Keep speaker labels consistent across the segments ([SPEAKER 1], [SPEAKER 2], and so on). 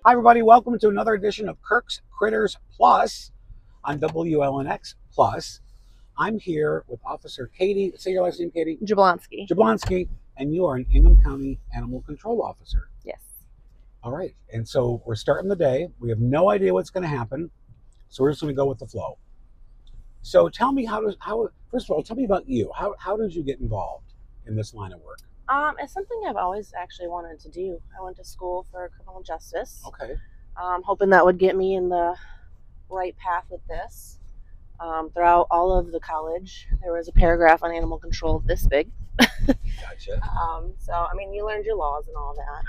[SPEAKER 1] Hi, everybody. Welcome to another edition of Kirk's Critters Plus on WLNX Plus. I'm here with Officer Katie. Say your last name, Katie.
[SPEAKER 2] Jablonski.
[SPEAKER 1] Jablonski, and you are an Ingham County Animal Control Officer.
[SPEAKER 2] Yes.
[SPEAKER 1] All right. And so we're starting the day. We have no idea what's going to happen, so we're just going to go with the flow. So tell me first of all, tell me about you. How did you get involved in this line of work?
[SPEAKER 2] It's something I've always actually wanted to do. I went to school for criminal justice.
[SPEAKER 1] Okay.
[SPEAKER 2] Hoping that would get me in the right path with this. Throughout all of the college, there was a paragraph on animal control this big.
[SPEAKER 1] Gotcha.
[SPEAKER 2] You learned your laws and all that.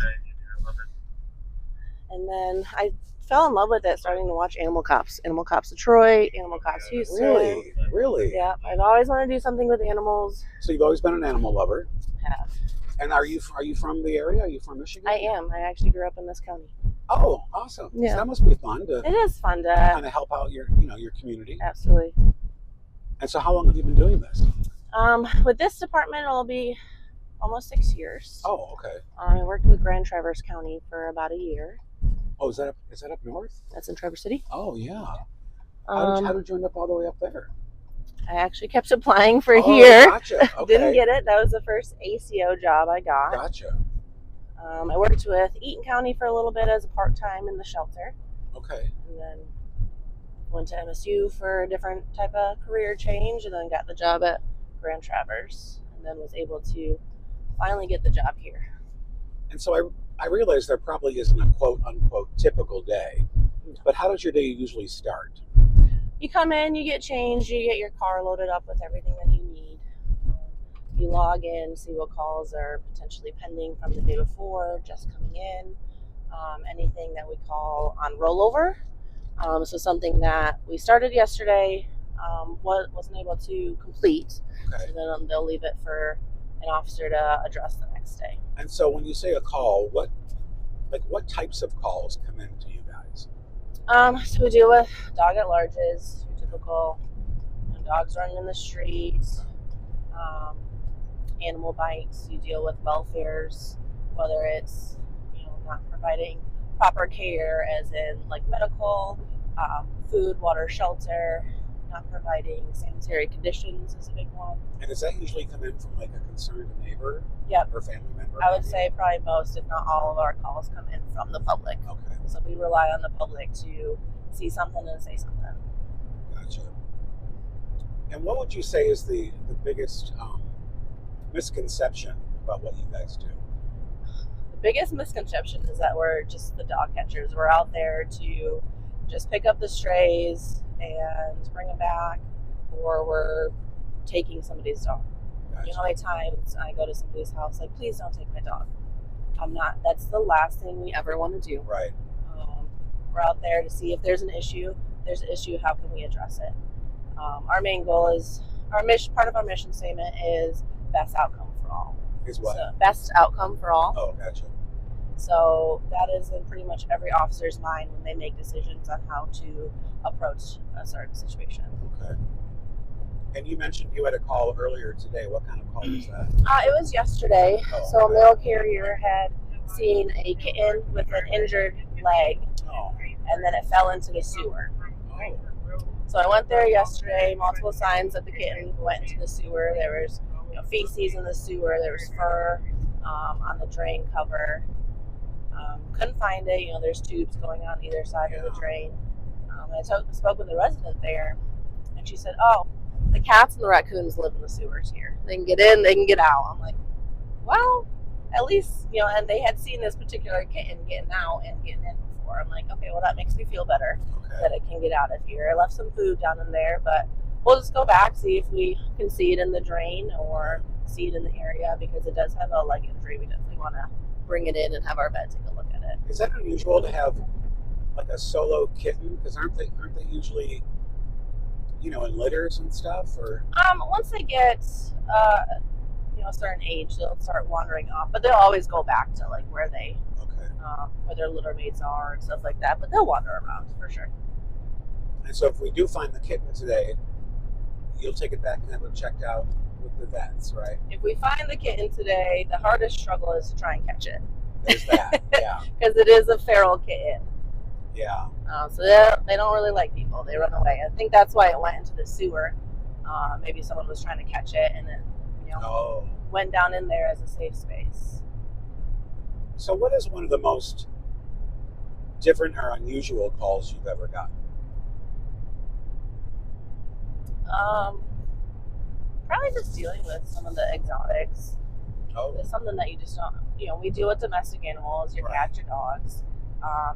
[SPEAKER 2] And then I fell in love with it starting to watch Animal Cops. Animal Cops Detroit, Animal Cops Houston.
[SPEAKER 1] Really?
[SPEAKER 2] Yeah, I've always wanted to do something with animals.
[SPEAKER 1] So you've always been an animal lover.
[SPEAKER 2] Have.
[SPEAKER 1] And are you from the area? Are you from Michigan?
[SPEAKER 2] I am. I actually grew up in this county.
[SPEAKER 1] Oh, awesome.
[SPEAKER 2] Yeah.
[SPEAKER 1] So that must be fun to
[SPEAKER 2] It is fun to
[SPEAKER 1] kind of help out your community.
[SPEAKER 2] Absolutely.
[SPEAKER 1] And so how long have you been doing this?
[SPEAKER 2] With this department, it'll be almost 6 years.
[SPEAKER 1] Oh, okay.
[SPEAKER 2] I worked with Grand Traverse County for about a year.
[SPEAKER 1] Oh, is that up north?
[SPEAKER 2] That's in Traverse City.
[SPEAKER 1] Oh, yeah. How did you end up all the way up there?
[SPEAKER 2] I actually kept applying for here.
[SPEAKER 1] Gotcha. Okay.
[SPEAKER 2] Didn't get it. That was the first ACO job I got.
[SPEAKER 1] Gotcha.
[SPEAKER 2] I worked with Eaton County for a little bit as a part-time in the shelter.
[SPEAKER 1] Okay.
[SPEAKER 2] And then went to MSU for a different type of career change, and then got the job at Grand Traverse, and then was able to finally get the job here.
[SPEAKER 1] And so I realize there probably isn't a quote-unquote typical day, but how does your day usually start?
[SPEAKER 2] You come in, you get changed, you get your car loaded up with everything that you need. You log in, see what calls are potentially pending from the day before, just coming in. Anything that we call on rollover. So something that we started yesterday wasn't able to complete.
[SPEAKER 1] Okay.
[SPEAKER 2] So then they'll leave it for an officer to address the next day.
[SPEAKER 1] And so when you say a call, what types of calls come in to you guys?
[SPEAKER 2] So we deal with dog at larges, your typical dogs running in the streets, animal bites. You deal with welfares, whether it's not providing proper care, as in like medical, food, water, shelter. Not providing sanitary conditions is a big one.
[SPEAKER 1] And does that usually come in from like a concerned neighbor?
[SPEAKER 2] Yep.
[SPEAKER 1] Or family member?
[SPEAKER 2] I would say probably most, if not all, of our calls come in from the public.
[SPEAKER 1] Okay.
[SPEAKER 2] So we rely on the public to see something and say something.
[SPEAKER 1] Gotcha. And what would you say is the biggest misconception about what you guys do?
[SPEAKER 2] The biggest misconception is that we're just the dog catchers. We're out there to just pick up the strays and bring them back, or we're taking somebody's dog.
[SPEAKER 1] Gotcha.
[SPEAKER 2] You know how many times I go to somebody's house like, please don't take my dog. I'm not. That's the last thing we ever want to do.
[SPEAKER 1] Right.
[SPEAKER 2] We're out there to see if there's an issue. If there's an issue, how can we address it? Our main goal is part of our mission statement is best outcome for all.
[SPEAKER 1] Is what?
[SPEAKER 2] So, best outcome for all.
[SPEAKER 1] Oh, gotcha.
[SPEAKER 2] So that is in pretty much every officer's mind when they make decisions on how to approach a certain situation.
[SPEAKER 1] Okay. And you mentioned you had a call earlier today. What kind of call was that?
[SPEAKER 2] It was yesterday.
[SPEAKER 1] Oh,
[SPEAKER 2] So a
[SPEAKER 1] okay.
[SPEAKER 2] mail carrier had seen a kitten with an injured leg,
[SPEAKER 1] Oh.
[SPEAKER 2] and then it fell into the sewer.
[SPEAKER 1] Oh.
[SPEAKER 2] So I went there yesterday, multiple signs that the kitten went into the sewer. There was feces in the sewer. There was fur on the drain cover. Couldn't find it. There's tubes going on either side of the drain. I spoke with the resident there, and she said, oh, the cats and the raccoons live in the sewers here. They can get in, they can get out. I'm like, well, at least, and they had seen this particular kitten getting out and getting in before. I'm like, okay, well, that makes me feel better that it can get out of here. I left some food down in there, but we'll just go back, see if we can see it in the drain or see it in the area, because it does have a leg injury. We definitely want to bring it in and have our vet take a look at it.
[SPEAKER 1] Is that unusual to have like a solo kitten? Because aren't they usually, in litters and stuff? Or
[SPEAKER 2] once they get a certain age, they'll start wandering off, but they'll always go back to like where they where their litter mates are and stuff like that. But they'll wander around for sure.
[SPEAKER 1] And so if we do find the kitten today, you'll take it back and have it checked out with the vets, right?
[SPEAKER 2] If we find the kitten today, the hardest struggle is to try and catch it.
[SPEAKER 1] There's that. Yeah.
[SPEAKER 2] Because it is a feral kitten.
[SPEAKER 1] Yeah.
[SPEAKER 2] So they don't really like people. They run away. I think that's why it went into the sewer. Maybe someone was trying to catch it and it, went down in there as a safe space.
[SPEAKER 1] So what is one of the most different or unusual calls you've ever gotten?
[SPEAKER 2] Probably just dealing with some of the exotics.
[SPEAKER 1] Oh.
[SPEAKER 2] It's something that you just don't, we deal with domestic animals, your cats, your dogs,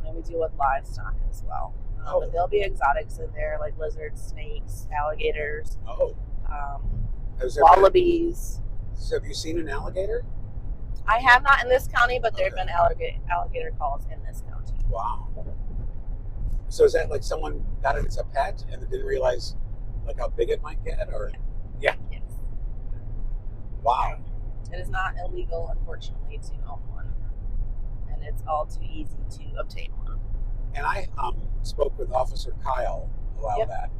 [SPEAKER 2] and we deal with livestock as well. But there'll be exotics in there like lizards, snakes, alligators, wallabies.
[SPEAKER 1] Have you seen an alligator?
[SPEAKER 2] I have not in this county, but there have been alligator calls in this county.
[SPEAKER 1] Wow. So is that like someone got it as a pet and didn't realize like how big it might get, or? Yeah.
[SPEAKER 2] Yes.
[SPEAKER 1] Wow.
[SPEAKER 2] It is not illegal, unfortunately, to own one, and it's all too easy to obtain one.
[SPEAKER 1] And I spoke with Officer Kyle a while back,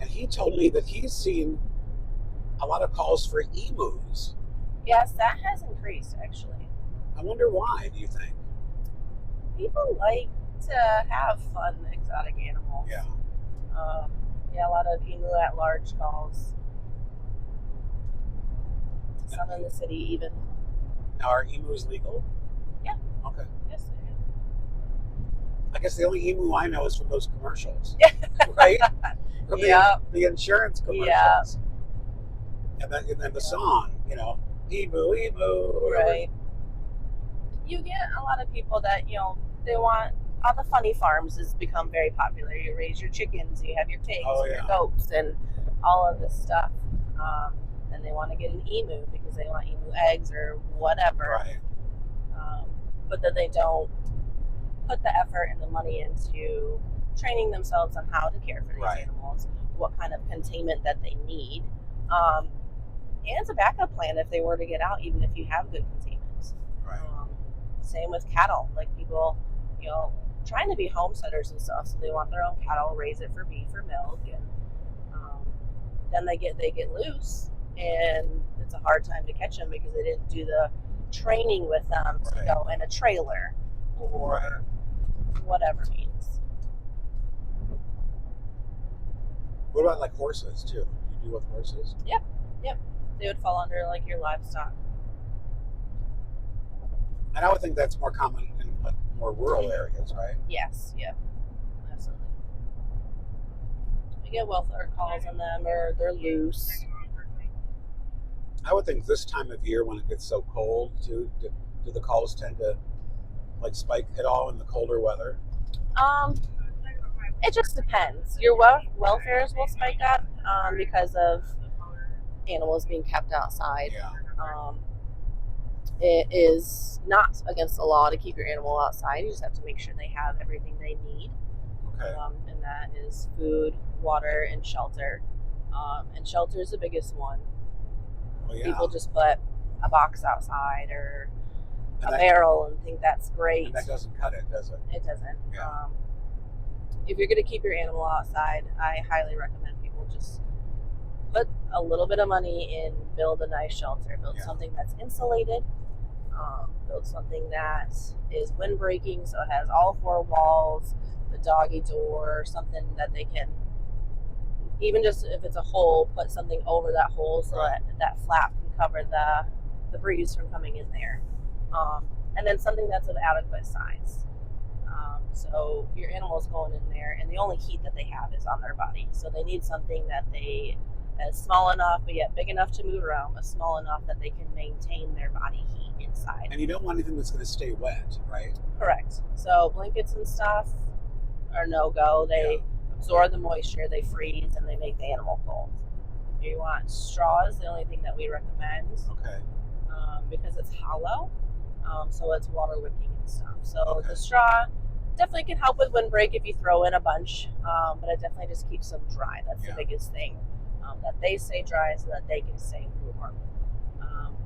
[SPEAKER 1] and he told me that he's seen a lot of calls for emus.
[SPEAKER 2] Yes, that has increased, actually.
[SPEAKER 1] I wonder why, do you think?
[SPEAKER 2] People like to have fun exotic animals.
[SPEAKER 1] Yeah.
[SPEAKER 2] A lot of emu at large calls. Some in the city even.
[SPEAKER 1] Now, are emus legal?
[SPEAKER 2] Yeah.
[SPEAKER 1] Okay.
[SPEAKER 2] Yes, they are.
[SPEAKER 1] I guess the only emu I know is from those commercials. Right? From the insurance commercials.
[SPEAKER 2] Yeah.
[SPEAKER 1] And then the song, emu, emu.
[SPEAKER 2] Right. You get a lot of people that, they want, all the funny farms has become very popular. You raise your chickens, you have your pigs, your goats, and all of this stuff. And they want to get an emu because they want emu eggs or whatever.
[SPEAKER 1] Right.
[SPEAKER 2] But then they don't put the effort and the money into training themselves on how to care for these animals, what kind of containment that they need. And it's a backup plan if they were to get out, even if you have good containment.
[SPEAKER 1] Right.
[SPEAKER 2] Same with cattle. Like people, trying to be homesteaders and stuff, so they want their own cattle, raise it for beef or milk, and then they get loose, and it's a hard time to catch them because they didn't do the training with them to go in a trailer or whatever means.
[SPEAKER 1] What about like horses too? Do you deal with horses?
[SPEAKER 2] Yep. They would fall under like your livestock.
[SPEAKER 1] And I would think that's more common in like more rural areas, right?
[SPEAKER 2] Yes. Yeah. Absolutely. We get welfare calls on them, or they're loose.
[SPEAKER 1] I would think this time of year when it gets so cold, do the calls tend to like spike at all in the colder weather?
[SPEAKER 2] It just depends. Your welfares will spike up because of animals being kept outside.
[SPEAKER 1] Yeah.
[SPEAKER 2] It is not against the law to keep your animal outside. You just have to make sure they have everything they need.
[SPEAKER 1] Okay.
[SPEAKER 2] And that is food, water, and shelter. And shelter is the biggest one.
[SPEAKER 1] Well, yeah.
[SPEAKER 2] People just put a box outside or a barrel and think that's great.
[SPEAKER 1] And that doesn't cut it, does it?
[SPEAKER 2] It doesn't.
[SPEAKER 1] Yeah.
[SPEAKER 2] If you're going to keep your animal outside, I highly recommend people just put a little bit of money in, build a nice shelter, build something that's insulated, build something that is windbreaking, so it has all four walls, the doggy door, something that they can, even just if it's a hole, put something over that hole so that flap can cover the breeze from coming in there. And then something that's of adequate size. So your animal's going in there, and the only heat that they have is on their body. So they need something that is small enough, but yet big enough to move around, but small enough that they can maintain their body heat inside.
[SPEAKER 1] And you don't want anything that's going to stay wet, right?
[SPEAKER 2] Correct. So blankets and stuff are no-go. They absorb the moisture, they freeze, and they make the animal cold. If you want straws, the only thing that we recommend, because it's hollow, so it's water wicking and stuff. So the straw definitely can help with windbreak if you throw in a bunch, but it definitely just keeps them dry. That's the biggest thing, that they stay dry so that they can stay warm.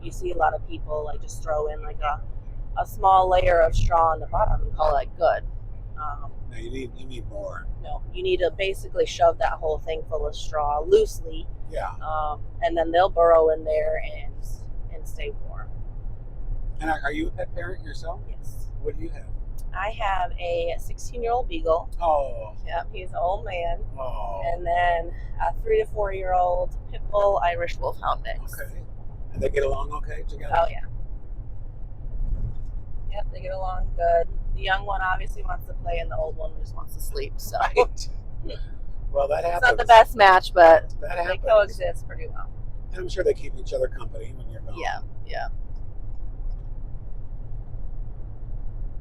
[SPEAKER 2] You see a lot of people like just throw in like a small layer of straw on the bottom and call it good.
[SPEAKER 1] No, you need more.
[SPEAKER 2] No, you need to basically shove that whole thing full of straw loosely.
[SPEAKER 1] Yeah.
[SPEAKER 2] And then they'll burrow in there and stay warm.
[SPEAKER 1] And are you a pet parent yourself?
[SPEAKER 2] Yes.
[SPEAKER 1] What do you have?
[SPEAKER 2] I have a 16-year-old beagle.
[SPEAKER 1] Oh.
[SPEAKER 2] Yep, he's an old man.
[SPEAKER 1] Oh.
[SPEAKER 2] And then a 3 to 4-year-old pit bull Irish wolfhound mix.
[SPEAKER 1] Okay. And they get along okay together?
[SPEAKER 2] Oh yeah. Yep, they get along good. The young one obviously wants to play, and the old one just wants to sleep. So
[SPEAKER 1] Right. Well, that happens.
[SPEAKER 2] It's not the best match, but
[SPEAKER 1] that
[SPEAKER 2] they
[SPEAKER 1] happens.
[SPEAKER 2] coexist pretty well.
[SPEAKER 1] And I'm sure they keep each other company when you're gone.
[SPEAKER 2] Yeah, yeah.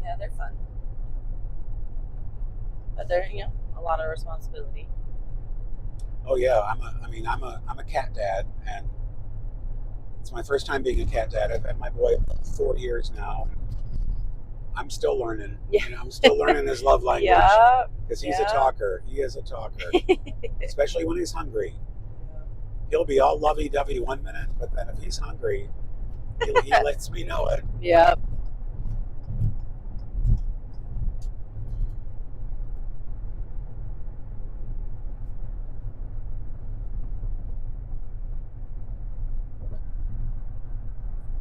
[SPEAKER 2] Yeah, they're fun. But they're, a lot of responsibility.
[SPEAKER 1] Oh yeah, I'm a cat dad, and it's my first time being a cat dad. I've had my boy for 4 years now. I'm still learning.
[SPEAKER 2] Yeah.
[SPEAKER 1] I'm still learning his love language.
[SPEAKER 2] Yeah.
[SPEAKER 1] Because he's a talker. He is a talker. Especially when he's hungry. He'll be all lovey-dovey 1 minute, but then if he's hungry, he lets me know it.
[SPEAKER 2] Yep.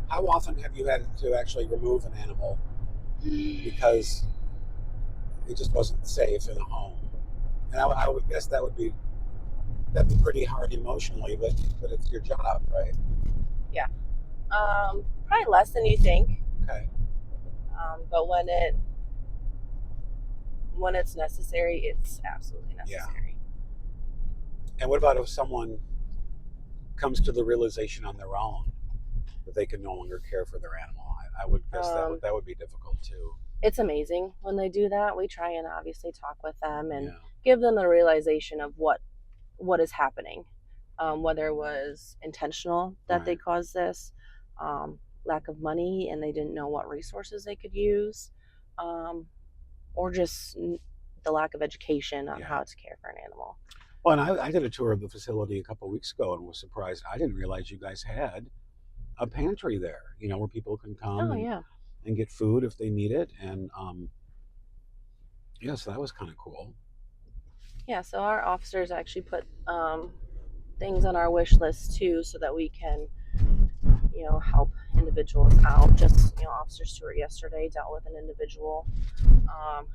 [SPEAKER 1] How often have you had to actually remove an animal because it just wasn't safe in a home? And I would guess that'd be pretty hard emotionally, but it's your job, right?
[SPEAKER 2] Yeah. Probably less than you think.
[SPEAKER 1] Okay.
[SPEAKER 2] But when it's necessary, it's absolutely necessary.
[SPEAKER 1] Yeah. And what about if someone comes to the realization on their own that they can no longer care for their animal? I would guess that would be difficult too.
[SPEAKER 2] It's amazing when they do that. We try and obviously talk with them and
[SPEAKER 1] Yeah.
[SPEAKER 2] give them the realization of what is happening, whether it was intentional that they caused this, lack of money and they didn't know what resources they could use, or just the lack of education on how to care for an animal.
[SPEAKER 1] Well, and I did a tour of the facility a couple of weeks ago and was surprised. I didn't realize you guys had a pantry there, where people can come and get food if they need it. And so that was kind of cool.
[SPEAKER 2] Yeah, so our officers actually put things on our wish list too, so that we can, help individuals out. Just, Officer Stewart yesterday dealt with an individual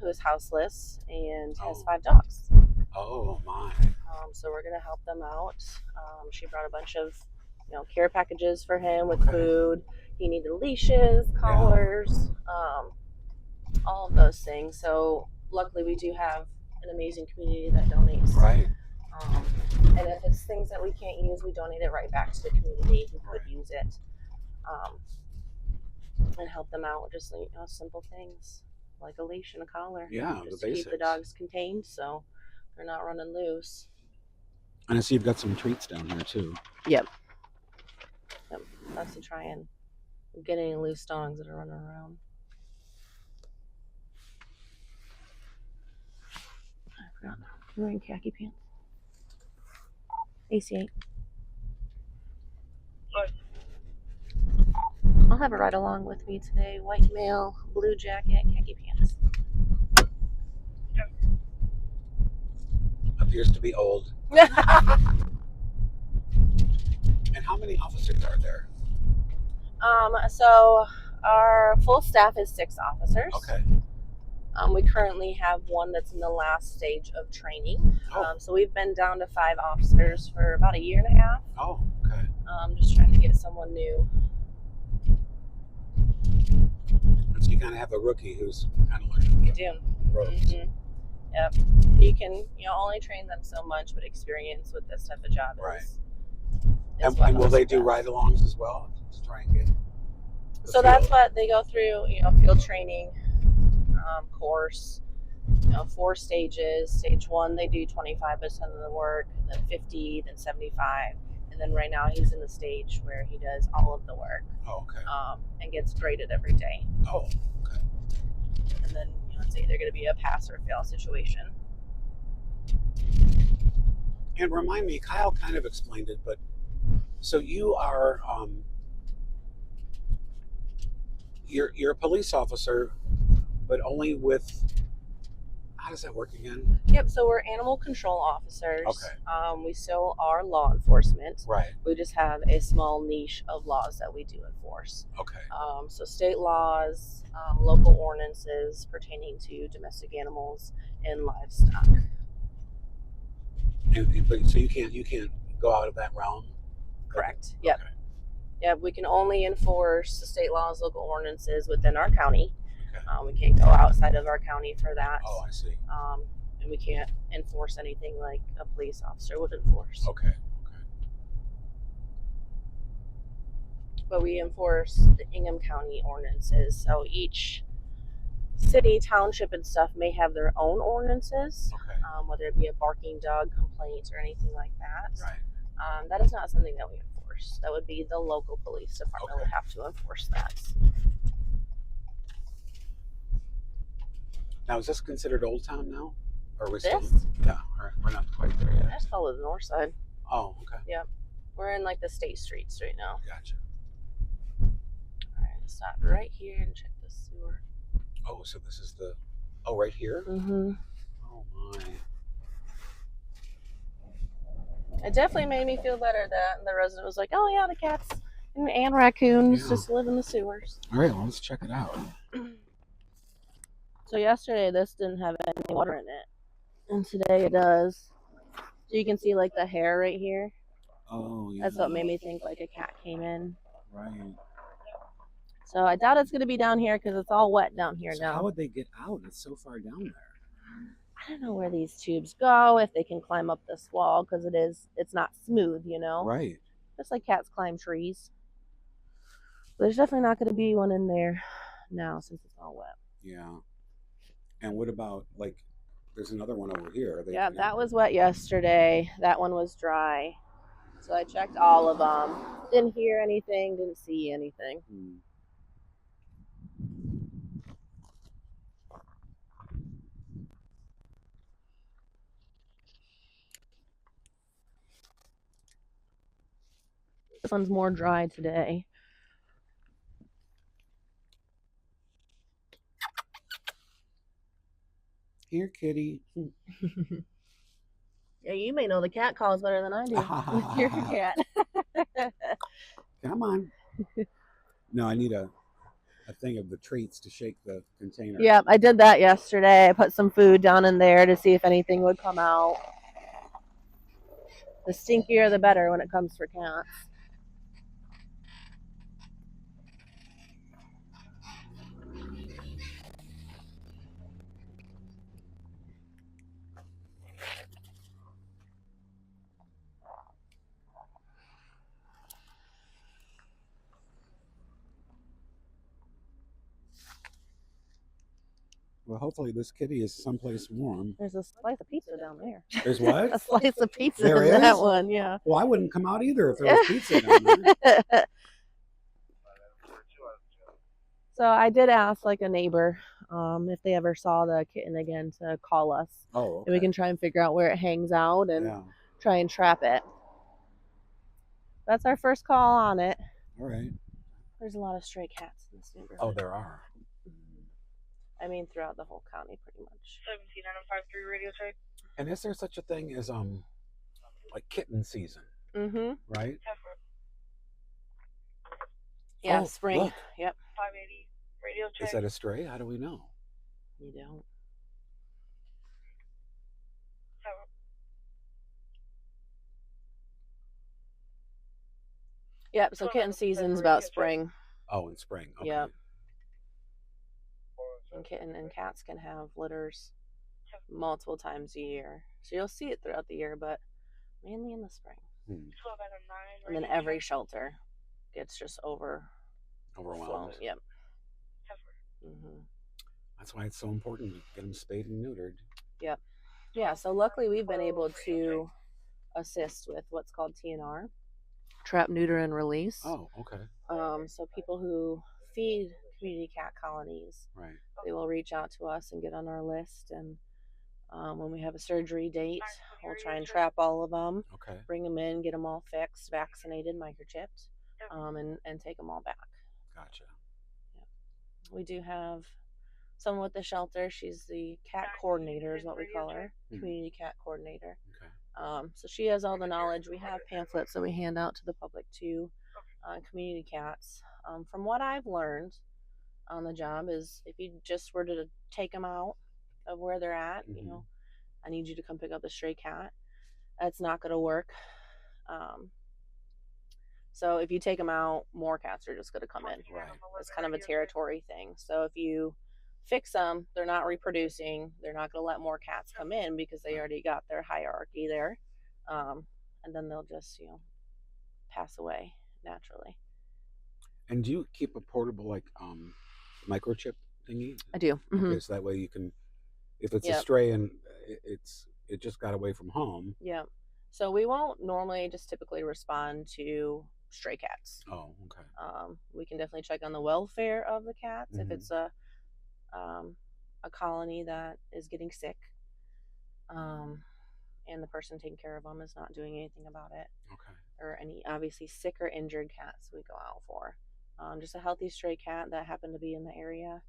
[SPEAKER 2] who is houseless and has 5 dogs.
[SPEAKER 1] Oh my!
[SPEAKER 2] So we're gonna help them out. She brought a bunch of, care packages for him with food. He needed leashes, collars, all of those things. So luckily, we do have an amazing community that donates.
[SPEAKER 1] Right.
[SPEAKER 2] And if it's things that we can't use, we donate it right back to the community who could use it, and help them out with just simple things like a leash and a collar.
[SPEAKER 1] Yeah,
[SPEAKER 2] just
[SPEAKER 1] the
[SPEAKER 2] to
[SPEAKER 1] basics.
[SPEAKER 2] Keep the dogs contained so they're not running loose.
[SPEAKER 1] And I see you've got some treats down here too.
[SPEAKER 2] Yep. That's to try and get any loose dogs that are running around. I forgot. You're wearing khaki pants. AC8. I'll have a ride along with me today. White male, blue jacket, khaki pants.
[SPEAKER 1] Appears to be old. And how many officers are there?
[SPEAKER 2] So our full staff is 6 officers.
[SPEAKER 1] Okay.
[SPEAKER 2] We currently have one that's in the last stage of training. So we've been down to 5 officers for about a year and a half.
[SPEAKER 1] Oh, okay.
[SPEAKER 2] Just trying to get someone new.
[SPEAKER 1] So you kind of have a rookie who's kind of learning.
[SPEAKER 2] You do.
[SPEAKER 1] The ropes.
[SPEAKER 2] Mm-hmm. Yep. You can, only train them so much, but experience with this type of job is
[SPEAKER 1] and will they do ride-alongs as well to try and get?
[SPEAKER 2] So that's what they go through. Field training course. 4 stages. Stage 1, they do 25% of the work, then 50, then 75, and then right now he's in the stage where he does all of the work.
[SPEAKER 1] Oh, okay.
[SPEAKER 2] And gets graded every day.
[SPEAKER 1] Oh, okay.
[SPEAKER 2] And then it's either going to be a pass or fail situation.
[SPEAKER 1] And remind me, Kyle kind of explained it, but so you are you're a police officer, but only with how does that work again?
[SPEAKER 2] Yep, so we're animal control officers.
[SPEAKER 1] Okay.
[SPEAKER 2] We still are law enforcement.
[SPEAKER 1] Right.
[SPEAKER 2] We just have a small niche of laws that we do enforce.
[SPEAKER 1] Okay.
[SPEAKER 2] So state laws, local ordinances pertaining to domestic animals and livestock.
[SPEAKER 1] But so you can't go out of that realm.
[SPEAKER 2] Correct. Yep.
[SPEAKER 1] Okay.
[SPEAKER 2] Yeah, we can only enforce the state laws, local ordinances within our county.
[SPEAKER 1] Okay.
[SPEAKER 2] We can't go outside of our county for that.
[SPEAKER 1] Oh, I see.
[SPEAKER 2] And we can't enforce anything like a police officer would enforce.
[SPEAKER 1] Okay. Okay.
[SPEAKER 2] But we enforce the Ingham County ordinances. So each city, township, and stuff may have their own ordinances,
[SPEAKER 1] Okay.
[SPEAKER 2] whether it be a barking dog complaint or anything like that.
[SPEAKER 1] Right.
[SPEAKER 2] That is not something that we enforce. That would be the local police department would have to enforce that.
[SPEAKER 1] Now, is this considered Old Town now? Or are we still?
[SPEAKER 2] This?
[SPEAKER 1] Yeah, we're not quite there yet.
[SPEAKER 2] That's called the north side.
[SPEAKER 1] Oh, okay.
[SPEAKER 2] Yep. We're in like the state streets right now.
[SPEAKER 1] Gotcha.
[SPEAKER 2] All right, stop right here and check the sewer.
[SPEAKER 1] Oh, so this is the. Oh, right here?
[SPEAKER 2] Mm-hmm.
[SPEAKER 1] Oh, my.
[SPEAKER 2] It definitely made me feel better that the resident was like, oh, yeah, the cats and raccoons just live in the sewers.
[SPEAKER 1] All right, well, let's check it out.
[SPEAKER 2] So yesterday, this didn't have any water in it. And today it does. So you can see like the hair right here.
[SPEAKER 1] Oh, yeah.
[SPEAKER 2] That's what made me think like a cat came in.
[SPEAKER 1] Right.
[SPEAKER 2] So I doubt it's going to be down here because it's all wet down here now.
[SPEAKER 1] How would they get out? It's so far down there.
[SPEAKER 2] I don't know where these tubes go, if they can climb up this wall, because it's not smooth, you know?
[SPEAKER 1] Right.
[SPEAKER 2] Just like cats climb trees. But there's definitely not going to be one in there now since it's all wet.
[SPEAKER 1] Yeah. And what about, like, there's another one over here.
[SPEAKER 2] Yeah, that was wet yesterday. That one was dry. So I checked all of them. Didn't hear anything, didn't see anything.
[SPEAKER 1] Hmm.
[SPEAKER 2] This one's more dry today.
[SPEAKER 1] Here, kitty.
[SPEAKER 2] Yeah, you may know the cat calls better than I do. You're your cat.
[SPEAKER 1] Come on. No, I need a thing of the treats to shake the container.
[SPEAKER 2] Yeah, I did that yesterday. I put some food down in there to see if anything would come out. The stinkier, the better when it comes for cats.
[SPEAKER 1] Well, hopefully this kitty is someplace warm.
[SPEAKER 2] There's a slice of pizza down there.
[SPEAKER 1] There's what?
[SPEAKER 2] A slice of pizza
[SPEAKER 1] There
[SPEAKER 2] in
[SPEAKER 1] is?
[SPEAKER 2] that one, yeah.
[SPEAKER 1] Well, I wouldn't come out either if there was pizza down there.
[SPEAKER 2] So I did ask like a neighbor if they ever saw the kitten again to call us.
[SPEAKER 1] Oh, okay.
[SPEAKER 2] And we can try and figure out where it hangs out and
[SPEAKER 1] Yeah.
[SPEAKER 2] try and trap it. That's our first call on it.
[SPEAKER 1] All right.
[SPEAKER 2] There's a lot of stray cats in this neighborhood.
[SPEAKER 1] Oh, there are.
[SPEAKER 2] I mean, throughout the whole county, pretty much.
[SPEAKER 3] 17953 radio check.
[SPEAKER 1] And is there such a thing as like kitten season?
[SPEAKER 2] Mm-hmm.
[SPEAKER 1] Right?
[SPEAKER 2] Yeah,
[SPEAKER 1] Oh,
[SPEAKER 2] spring.
[SPEAKER 1] look.
[SPEAKER 2] Yep.
[SPEAKER 3] 580 radio check.
[SPEAKER 1] Is that a stray? How do we know?
[SPEAKER 2] You don't. Yep, so kitten season's about spring.
[SPEAKER 1] Oh, in spring. Okay.
[SPEAKER 2] Yep. And kitten and cats can have litters multiple times a year. So you'll see it throughout the year, but mainly in the spring.
[SPEAKER 1] Hmm.
[SPEAKER 2] And then every shelter gets just overwhelmed. Yep. Mm-hmm.
[SPEAKER 1] That's why it's so important to get them spayed and neutered.
[SPEAKER 2] Yep. Yeah, so luckily we've been able to assist with what's called TNR, trap, neuter, and release.
[SPEAKER 1] Oh, okay.
[SPEAKER 2] So people who feed community cat colonies,
[SPEAKER 1] Right.
[SPEAKER 2] they will reach out to us and get on our list. And when we have a surgery date, we'll try and trap all of them,
[SPEAKER 1] Okay.
[SPEAKER 2] bring them in, get them all fixed, vaccinated, microchipped, and take them all back.
[SPEAKER 1] Gotcha.
[SPEAKER 2] We do have someone with the shelter. She's the cat coordinator, is what we call her, community cat coordinator.
[SPEAKER 1] Okay.
[SPEAKER 2] So she has all the knowledge. We have pamphlets that we hand out to the public too on community cats. From what I've learned on the job is if you just were to take them out of where they're at, you know, I need you to come pick up the stray cat. That's not going to work. So if you take them out, more cats are just going to come in.
[SPEAKER 1] Right.
[SPEAKER 2] It's kind of a territory thing. So if you fix them, they're not reproducing. They're not going to let more cats come in because they already got their hierarchy there. And then they'll just, you know, pass away naturally.
[SPEAKER 1] And do you keep a portable like microchip thingy?
[SPEAKER 2] I do.
[SPEAKER 1] Okay, so that way you can, if it's a
[SPEAKER 2] Yep.
[SPEAKER 1] stray and it just got away from home.
[SPEAKER 2] Yeah. So we won't normally just typically respond to stray cats.
[SPEAKER 1] Oh, okay.
[SPEAKER 2] We can definitely check on the welfare of the cats if it's a colony that is getting sick, and the person taking care of them is not doing anything about it.
[SPEAKER 1] Okay.
[SPEAKER 2] Or any obviously sick or injured cats we go out for. Just a healthy stray cat that happened to be in the area.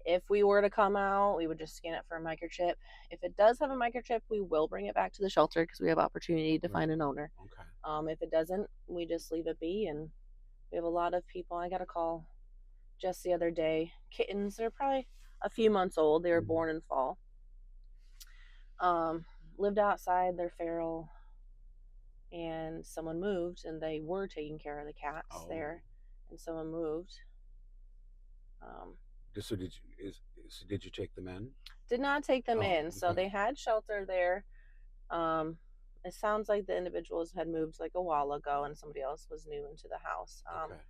[SPEAKER 2] If we were to come out, we would just scan it for a microchip. If it does have a microchip, we will bring it back to the shelter because we have opportunity to find an owner.
[SPEAKER 1] Okay.
[SPEAKER 2] If it doesn't, we just leave it be. And we have a lot of people. I got a call just the other day. Kittens, they're probably a few months old. They were born in fall. Lived outside, they're feral. And someone moved, and they were taking care of the cats there. And someone moved.
[SPEAKER 1] So did you take them in?
[SPEAKER 2] Did not take them in.
[SPEAKER 1] Okay.
[SPEAKER 2] So they had shelter there. It sounds like the individuals had moved like a while ago, and somebody else was new into the house.
[SPEAKER 1] Okay.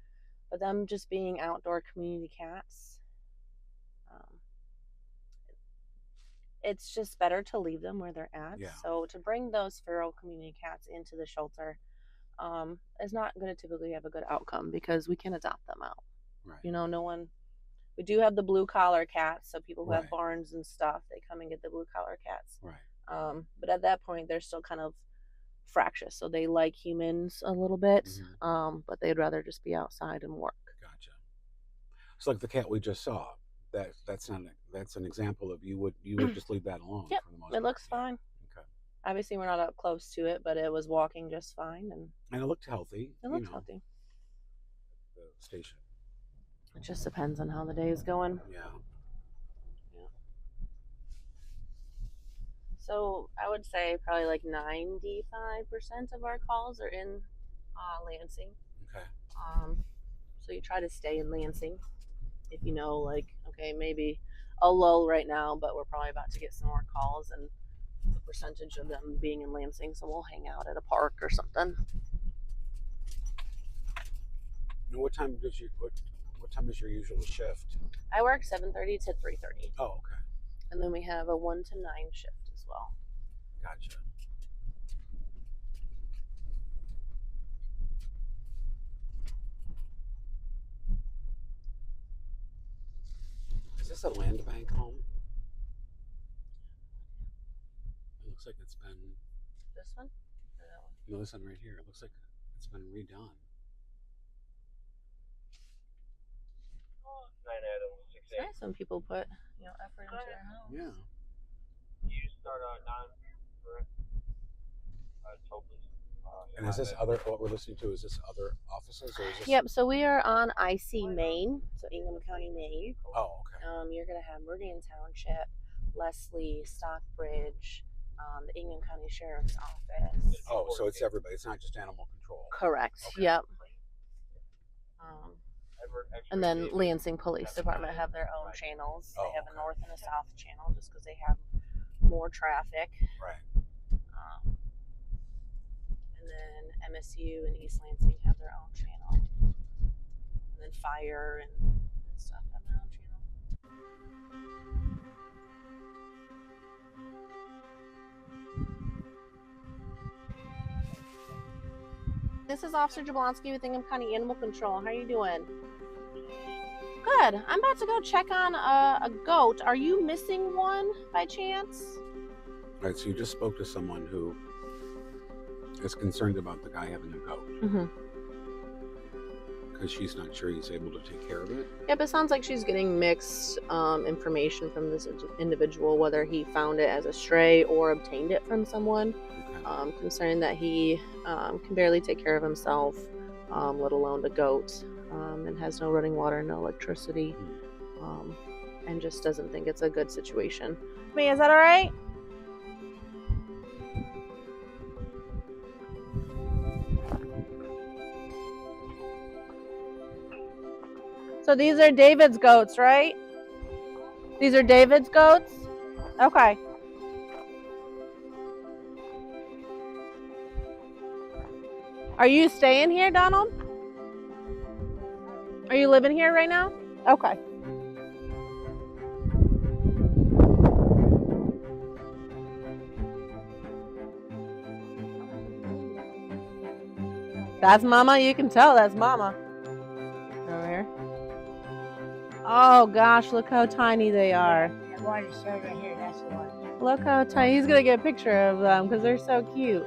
[SPEAKER 2] But them just being outdoor community cats, it's just better to leave them where they're at.
[SPEAKER 1] Yeah.
[SPEAKER 2] So to bring those feral community cats into the shelter is not going to typically have a good outcome because we can adopt them out.
[SPEAKER 1] Right.
[SPEAKER 2] You know, no one. We do have the blue collar cats, so people who have
[SPEAKER 1] Right.
[SPEAKER 2] barns and stuff, they come and get the blue collar cats.
[SPEAKER 1] Right.
[SPEAKER 2] But at that point, they're still kind of fractious, so they like humans a little bit, but they'd rather just be outside and work.
[SPEAKER 1] Gotcha. It's like the cat we just saw. That's an example of you would just leave that alone.
[SPEAKER 2] Yep,
[SPEAKER 1] for the most
[SPEAKER 2] it
[SPEAKER 1] part.
[SPEAKER 2] looks fine.
[SPEAKER 1] Okay.
[SPEAKER 2] Obviously, we're not up close to it, but it was walking just fine, and
[SPEAKER 1] it looked healthy.
[SPEAKER 2] it looks healthy.
[SPEAKER 1] The station.
[SPEAKER 2] It just depends on how the day is going.
[SPEAKER 1] Yeah.
[SPEAKER 2] So I would say probably like 95% of our calls are in Lansing.
[SPEAKER 1] Okay.
[SPEAKER 2] So you try to stay in Lansing. If you know, like, okay, maybe a lull right now, but we're probably about to get some more calls, and the percentage of them being in Lansing, so we'll hang out at a park or something.
[SPEAKER 1] And what time is your usual shift?
[SPEAKER 2] I work 7:30 to 3:30.
[SPEAKER 1] Oh, okay.
[SPEAKER 2] And then we have a 1 to 9 shift as well.
[SPEAKER 1] Gotcha. Is this a land bank home? It looks like it's been.
[SPEAKER 2] This one? Or that one?
[SPEAKER 1] No, this one right here. It looks like it's been redone.
[SPEAKER 4] 9 Adams, 6
[SPEAKER 2] It's nice when people put, you know, effort into their house.
[SPEAKER 1] Yeah.
[SPEAKER 4] You start non for Topaz.
[SPEAKER 1] And is this other, what we're listening to, is this other offices or is this?
[SPEAKER 2] Yep, so we are on IC Main, so Ingham County, Maine.
[SPEAKER 1] Oh, okay.
[SPEAKER 2] You're going to have Meridian Township, Leslie, Stockbridge, the Ingham County Sheriff's Office.
[SPEAKER 1] Oh, so it's everybody. It's not just animal control.
[SPEAKER 2] Correct,
[SPEAKER 1] Okay.
[SPEAKER 2] yep. And then Lansing Police Department have their own channels. They have a north and a south channel just because they have more traffic.
[SPEAKER 1] Right.
[SPEAKER 2] And then MSU and East Lansing have their own channel. And then fire and stuff have their own channel. This is Officer Jablonski with Ingham County Animal Control. How are you doing? Good. I'm about to go check on a goat. Are you missing one by chance?
[SPEAKER 1] All right, so you just spoke to someone who is concerned about the guy having a goat.
[SPEAKER 2] Mm-hmm.
[SPEAKER 1] because she's not sure he's able to take care of it.
[SPEAKER 2] Yeah, but it sounds like she's getting mixed information from this individual, whether he found it as a stray or obtained it from someone,
[SPEAKER 1] Okay.
[SPEAKER 2] concerning that he can barely take care of himself, let alone the goat, and has no running water, no electricity, and just doesn't think it's a good situation. Me, is that all right? So these are David's goats, right? These are David's goats? Okay. Are you staying here, Donald? Are you living here right now? Okay. That's Mama. You can tell that's Mama. Over here. Oh gosh, look how tiny they are.
[SPEAKER 5] The one is right here, that's the one.
[SPEAKER 2] Look how tiny. He's gonna get a picture of them because they're so cute.